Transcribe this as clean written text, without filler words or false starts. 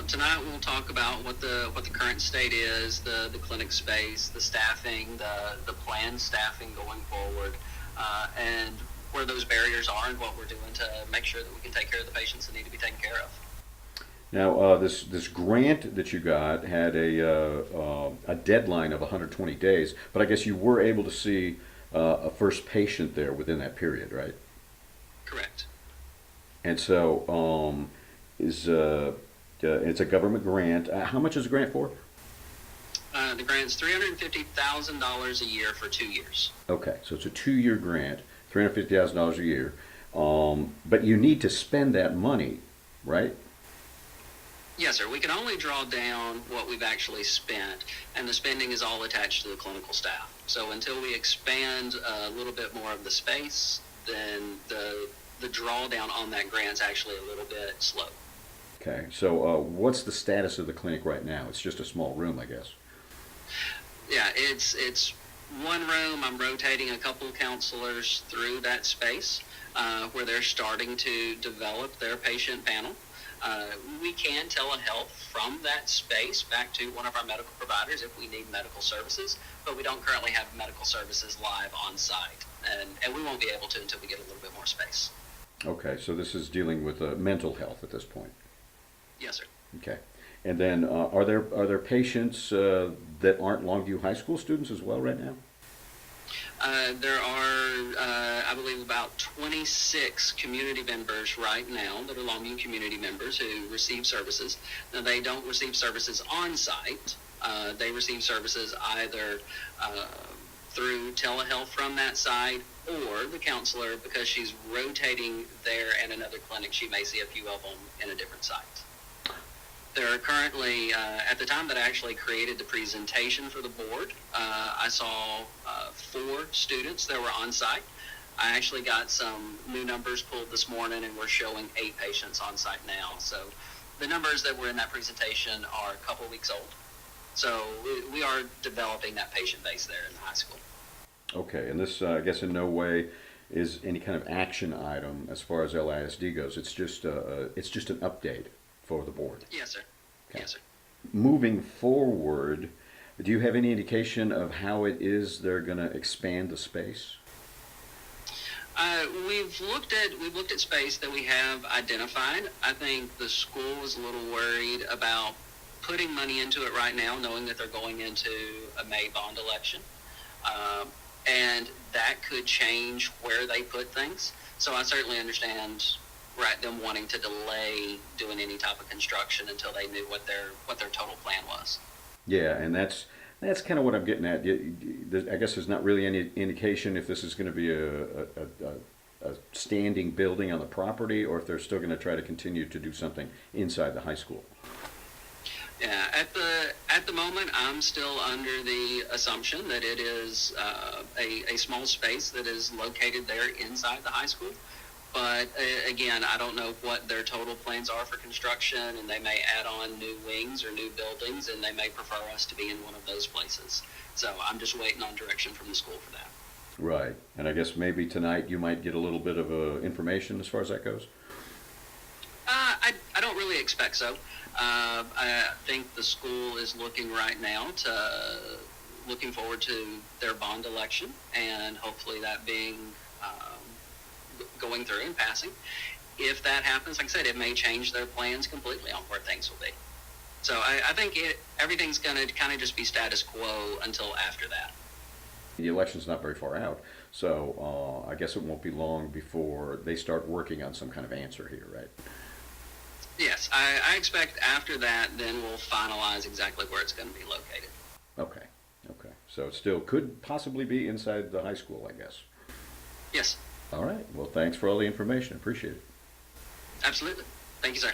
tonight we'll talk about what the current state is, the clinic space, the staffing, the planned staffing going forward, and where those barriers are and what we're doing to make sure that we can take care of the patients that need to be taken care of. Now, this grant that you got had a deadline of 120 days, but I guess you were able to see a first patient there within that period, right? Correct. And so, it's a government grant. How much is the grant for? The grant's $350,000 a year for 2 years. Okay, so it's a 2-year grant, $350,000 a year. But you need to spend that money, right? Yes, sir. We can only draw down what we've actually spent, and the spending is all attached to the clinical staff. So until we expand a little bit more of the space, then the drawdown on that grant is actually a little bit slow. Okay, so what's the status of the clinic right now? It's just a small room, I guess. Yeah, it's one room. I'm rotating a couple of counselors through that space where they're starting to develop their patient panel. We can telehealth from that space back to one of our medical providers if we need medical services, but we don't currently have medical services live on site, and we won't be able to until we get a little bit more space. Okay, so this is dealing with mental health at this point. Yes, sir. Okay, and then are there patients that aren't Longview High School students as well right now? There are, I believe, about 26 community members right now that are Longview community members who receive services. Now, they don't receive services on site. They receive services either through telehealth from that site, or the counselor, because she's rotating there and another clinic, she may see a few of them in a different site. There are currently, at the time that I actually created the presentation for the board, I saw 4 students that were on site. I actually got some new numbers pulled this morning, and we're showing 8 patients on site now. So the numbers that were in that presentation are a couple weeks old. So we are developing that patient base there in the high school. Okay, and this, I guess, in no way is any kind of action item as far as LISD goes. It's just an update for the board. Yes, sir. Okay. Yes, sir. Moving forward, do you have any indication of how it is they're going to expand the space? We've looked at space that we have identified. I think the school is a little worried about putting money into it right now, knowing that they're going into a May bond election, and that could change where they put things. So I certainly understand them wanting to delay doing any type of construction until they knew what their total plan was. Yeah, and that's kind of what I'm getting at. I guess there's not really any indication if this is going to be a standing building on the property, or if they're still going to try to continue to do something inside the high school. Yeah, at the moment, I'm still under the assumption that it is a small space that is located there inside the high school. But again, I don't know what their total plans are for construction, and they may add on new wings or new buildings, and they may prefer us to be in one of those places. So I'm just waiting on direction from the school for that. Right, and I guess maybe tonight you might get a little bit of information as far as that goes? I don't really expect so. I think the school is looking right now looking forward to their bond election, and hopefully that being going through and passing. If that happens, like I said, it may change their plans completely on where things will be. So I think everything's going to kind of just be status quo until after that. The election's not very far out, so I guess it won't be long before they start working on some kind of answer here, right? Yes, I expect after that, then we'll finalize exactly where it's going to be located. Okay. So it still could possibly be inside the high school, I guess. Yes. All right. Well, thanks for all the information. Appreciate it. Absolutely. Thank you, sir.